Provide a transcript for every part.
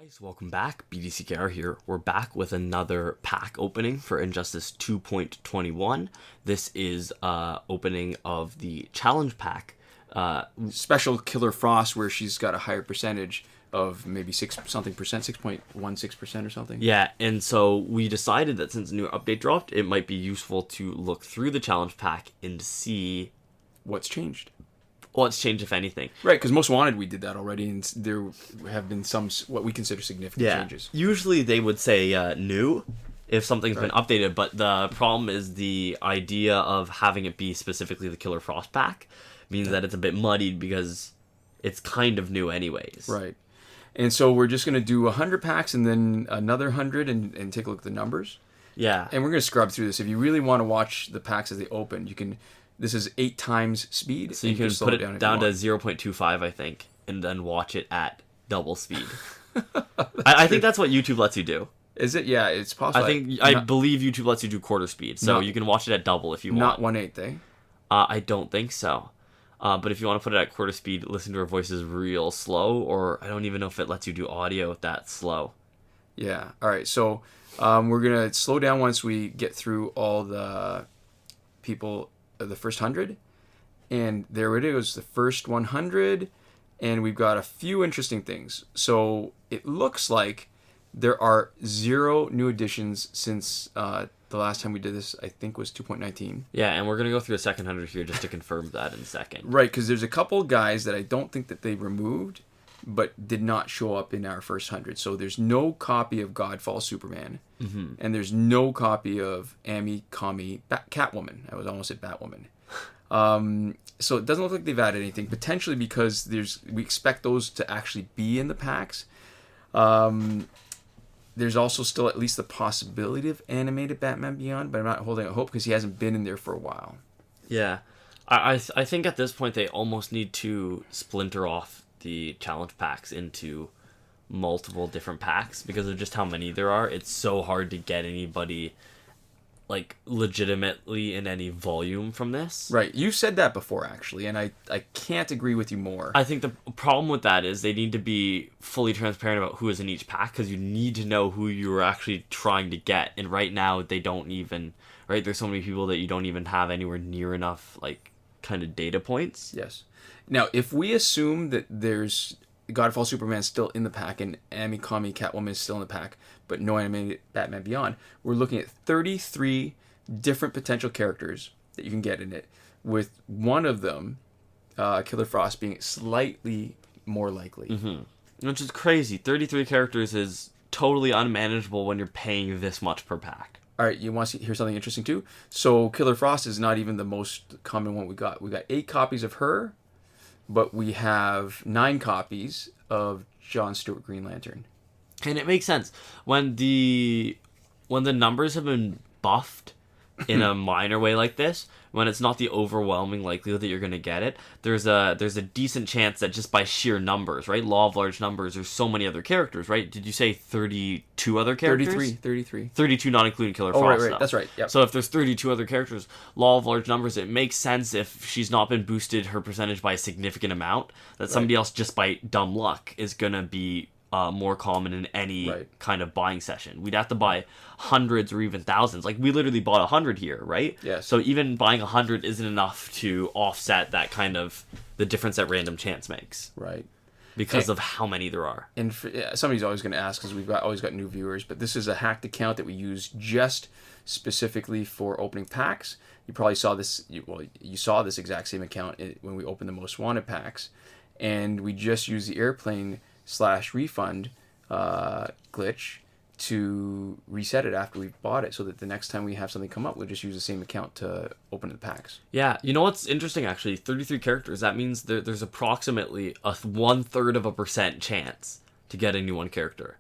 Guys, welcome back. BDCKR here. We're back with another pack opening for Injustice 2.21. This is opening of the challenge pack. Special Killer Frost, where she's got a higher percentage of maybe 6.16% or something. Yeah, and so we decided that since a new update dropped, it might be useful to look through the challenge pack and see what's changed. What's changed, if anything. Right, because Most Wanted, we did that already, and there have been some, what we consider significant changes. Usually they would say new if something's been updated, but the problem is the idea of having it be specifically the Killer Frost pack means that it's a bit muddied because it's kind of new anyways. Right. And so we're just going to do 100 packs and then another 100 and take a look at the numbers. Yeah. And we're going to scrub through this. If you really want to watch the packs as they open, you can... This is 8 times speed. So you can put it down to 0.25, I think, and then watch it at double speed. I think that's what YouTube lets you do. Is it? Yeah, it's possible. I believe YouTube lets you do quarter speed, so you can watch it at double if you want. Not 1/8, eh? I don't think so. But if you want to put it at quarter speed, listen to her voices real slow, or I don't even know if it lets you do audio that slow. Yeah. All right. So we're going to slow down once we get through all the people, the first 100. And there it is, the first 100. And we've got a few interesting things. So it looks like there are 0 new additions since the last time we did this, I think, was 2.19. Yeah, and we're going to go through the second 100 here just to confirm that in a second. Right, because there's a couple guys that I don't think that they removed, but did not show up in our first 100. So there's no copy of Godfall Superman, and there's no copy of Amy Kami Catwoman. I was almost at Batwoman. So it doesn't look like they've added anything, potentially because we expect those to actually be in the packs. There's also still at least the possibility of animated Batman Beyond, but I'm not holding out hope because he hasn't been in there for a while. Yeah. I think at this point they almost need to splinter off the challenge packs into multiple different packs because of just how many there are. It's so hard to get anybody like legitimately in any volume from this. Right. You said that before, actually, and I can't agree with you more. I think the problem with that is they need to be fully transparent about who is in each pack because you need to know who you're actually trying to get. And right now they don't even, right? There's so many people that you don't even have anywhere near enough like kind of data points. Yes. Now, if we assume that there's Godfall Superman still in the pack and Amy Kami Catwoman is still in the pack, but no animated Batman Beyond, we're looking at 33 different potential characters that you can get in it, with one of them, Killer Frost, being slightly more likely. Which is crazy. 33 characters is totally unmanageable when you're paying this much per pack. All right, you want to hear something interesting too? So Killer Frost is not even the most common one we got. We got 8 copies of her, but we have 9 copies of John Stewart Green Lantern. And it makes sense when the numbers have been buffed in a minor way like this, when it's not the overwhelming likelihood that you're going to get it, there's a decent chance that just by sheer numbers, right? Law of large numbers, there's so many other characters, right? Did you say 32 other characters? 33. 32 not including Killer Frost. Right. That's right. Yep. So if there's 32 other characters, law of large numbers, it makes sense if she's not been boosted her percentage by a significant amount, that somebody else just by dumb luck is going to be more common in any kind of buying session. We'd have to buy hundreds or even thousands. Like we literally bought 100 here, right? Yes. So even buying 100 isn't enough to offset that kind of the difference that random chance makes. Right. Because of how many there are. And somebody's always going to ask because always got new viewers, but this is a hacked account that we use just specifically for opening packs. You probably saw this. You saw this exact same account when we opened the Most Wanted packs, and we just use the airplane/refund glitch to reset it after we've bought it, so that the next time we have something come up, we'll just use the same account to open the packs. Yeah, you know what's interesting actually? 33 characters. That means there's approximately a 1/3% chance to get a new one character.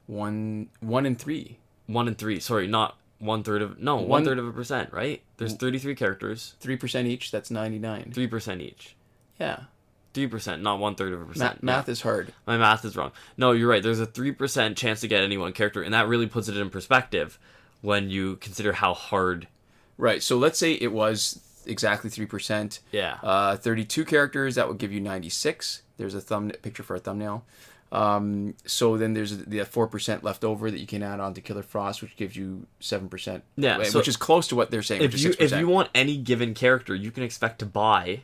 1 in 3. 1 in 3. Sorry, not 1/3 of. No, 1/3%. Right? There's 33 characters. 3% each. That's 99. 3% each. Yeah. 3%, not 1/3%. Math is hard. My math is wrong. No, you're right. There's a 3% chance to get any one character, and that really puts it in perspective when you consider how hard. Right. So let's say it was exactly 3%. Yeah. 32 characters, that would give you 96. There's a picture for a thumbnail. So then there's the 4% left over that you can add on to Killer Frost, which gives you 7%. Yeah, so which is close to what they're saying, which is 6%. If you want any given character, you can expect to buy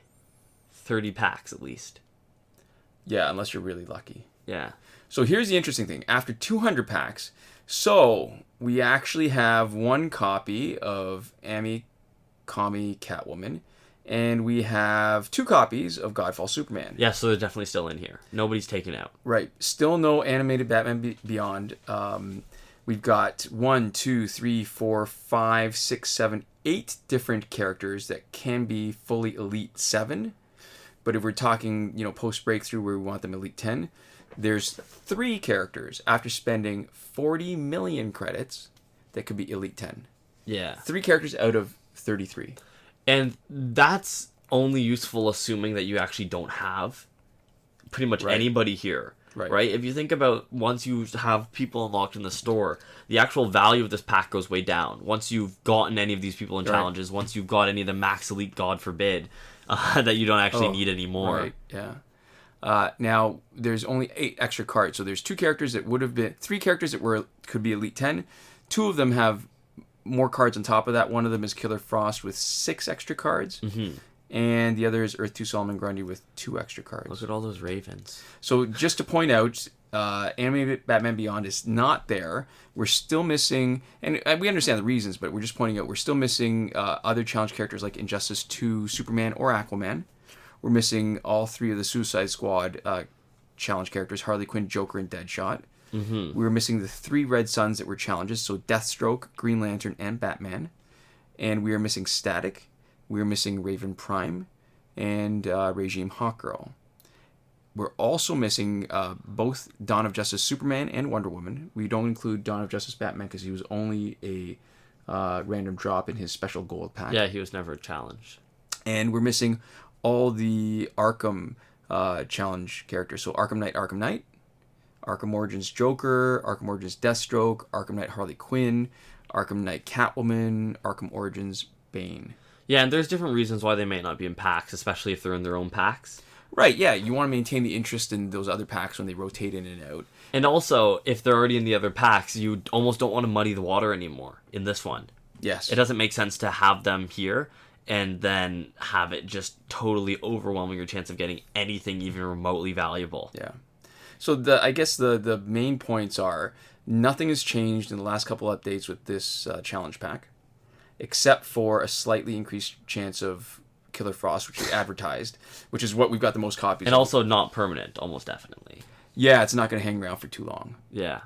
30 packs at least. Yeah, unless you're really lucky. Yeah. So here's the interesting thing. After 200 packs, so we actually have one copy of Amy, Kami, Catwoman, and we have 2 copies of Godfall Superman. Yeah, so they're definitely still in here. Nobody's taken out. Right. Still no animated Batman Beyond. We've got 1, 2, 3, 4, 5, 6, 7, 8 different characters that can be fully Elite 7. But if we're talking, post-breakthrough where we want them Elite 10, there's 3 characters after spending 40 million credits that could be Elite 10. Yeah. 3 characters out of 33. And that's only useful assuming that you actually don't have pretty much anybody here. Right? If you think about once you have people unlocked in the store, the actual value of this pack goes way down. Once you've gotten any of these people in challenges, once you've got any of the max elite, God forbid, that you don't actually need anymore. Right, yeah. Now, there's only 8 extra cards. So there's 2 characters that would have been... 3 characters that could be Elite 10. 2 of them have more cards on top of that. One of them is Killer Frost with 6 extra cards. Mm-hmm. And the other is Earth 2 Solomon Grundy with 2 extra cards. Look at all those Ravens. So just to point out, Animated Batman Beyond is not there. We're still missing, and we understand the reasons, but we're just pointing out we're still missing other challenge characters like Injustice 2, Superman, or Aquaman. We're missing all 3 of the Suicide Squad challenge characters, Harley Quinn, Joker, and Deadshot. Mm-hmm. We were missing the 3 Red Suns that were challenges, so Deathstroke, Green Lantern, and Batman. And we are missing Static. We're missing Raven Prime and Regime Hawkgirl. We're also missing both Dawn of Justice Superman and Wonder Woman. We don't include Dawn of Justice Batman because he was only a random drop in his special gold pack. Yeah, he was never a challenge. And we're missing all the Arkham challenge characters. So Arkham Knight, Arkham Origins Joker, Arkham Origins Deathstroke, Arkham Knight Harley Quinn, Arkham Knight Catwoman, Arkham Origins Bane. Yeah, and there's different reasons why they may not be in packs, especially if they're in their own packs. Right, yeah. You want to maintain the interest in those other packs when they rotate in and out. And also, if they're already in the other packs, you almost don't want to muddy the water anymore in this one. Yes. It doesn't make sense to have them here and then have it just totally overwhelming your chance of getting anything even remotely valuable. Yeah. So I guess the main points are nothing has changed in the last couple updates with this challenge pack, except for a slightly increased chance of Killer Frost, which is advertised, which is what we've got the most copies and of. Also not permanent, almost definitely. Yeah, it's not going to hang around for too long. Yeah.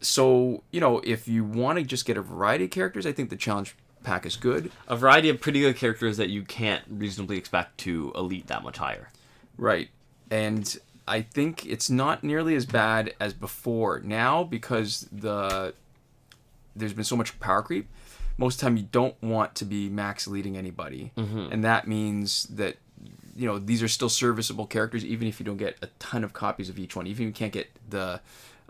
So, if you want to just get a variety of characters, I think the challenge pack is good. A variety of pretty good characters that you can't reasonably expect to elite that much higher. Right. And I think it's not nearly as bad as before now because there's been so much power creep. Most of the time you don't want to be max leading anybody. Mm-hmm. And that means that, these are still serviceable characters even if you don't get a ton of copies of each one. Even if you can't get the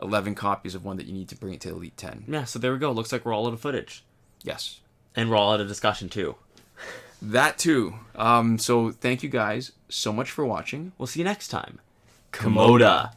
11 copies of one that you need to bring it to Elite 10. Yeah, so there we go. Looks like we're all out of footage. Yes. And we're all out of discussion too. That too. So thank you guys so much for watching. We'll see you next time. Komoda.